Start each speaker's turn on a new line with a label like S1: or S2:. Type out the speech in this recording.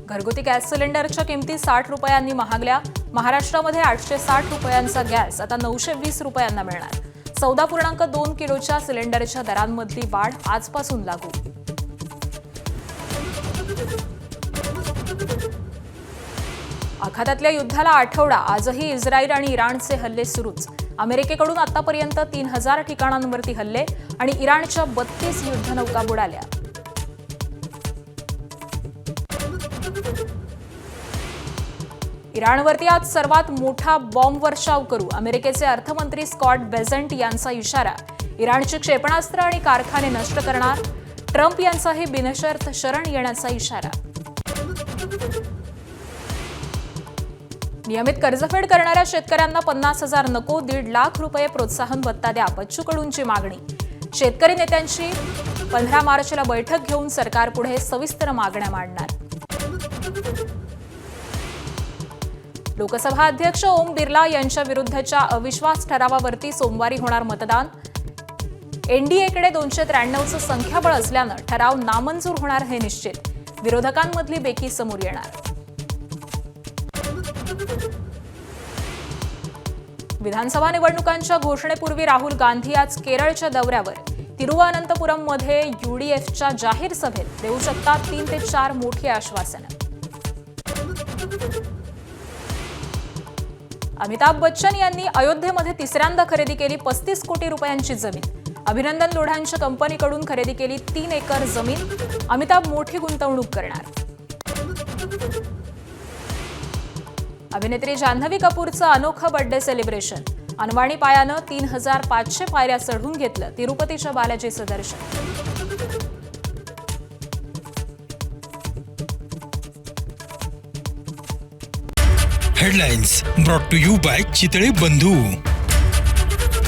S1: घरगुती गॅस सिलेंडरच्या किमती 60 रुपयांनी महागल्या। महाराष्ट्रामध्ये 860 रुपयांचा गॅस आता 920 रुपयांना मिळणार। 14.2 किलोच्या सिलेंडरच्या दरांमधली वाढ आजपासून लागू। आखातातल्या युद्धाला आठवडा, आजही इस्रायल आणि इराणचे हल्ले सुरूच। अमेरिकेकडून आतापर्यंत 3000 ठिकाणांवरती हल्ले आणि इराणच्या 32 युद्धनौका बुडाल्या। इराणवरती आज सर्वात मोठा बॉम्ब वर्षाव करू, अमेरिकेचे अर्थमंत्री स्कॉट बेझंट यांचा इशारा। इराणची क्षेपणास्त्र आणि कारखाने नष्ट करणार, ट्रम्प यांचाही बिनशर्त शरण येण्याचा इशारा। नियमित कर्जफेड करणाऱ्या शेतकऱ्यांना 50,000 नको, 1.5 लाख रुपये प्रोत्साहन भत्ता द्या, बच्चू कडूंची मागणी। शेतकरी नेत्यांची 15 मार्चला बैठक घेऊन सरकारपुढे सविस्तर मागण्या मांडणार। लोकसभा अध्यक्ष ओम बिर्ला यांच्या विरुद्धच्या अविश्वास ठरावावरती सोमवारी होणार मतदान। एनडीएकडे 293चं संख्याबळ असल्यानं ठराव नामंजूर होणार हे निश्चित। विरोधकांमधली बेकी समोर येणार। विधानसभा निवडणुकांच्या घोषणेपूर्वी राहुल गांधी आज केरळच्या दौऱ्यावर। तिरुवनंतपुरममध्ये यूडीएफच्या जाहीर सभेत देऊ शकतात 3 ते 4 मोठी आश्वासनं। अमिताभ बच्चन यांनी अयोध्येमध्ये तिसऱ्यांदा खरेदी केली 35 कोटी रुपयांची जमीन। अभिनंदन लोढांच्या कंपनीकडून खरेदी केली 3 एकर जमीन। अमिताभ मोठी गुंतवणूक करणार। अभिनेत्री जान्हवी कपूरचं अनोखं बर्थडे सेलिब्रेशन। अनवाणी पायानं 3500 पायऱ्या चढून घेतलं तिरुपतीच्या बालाजीचं दर्शन।
S2: Headlines brought to you by Chitale बंधू।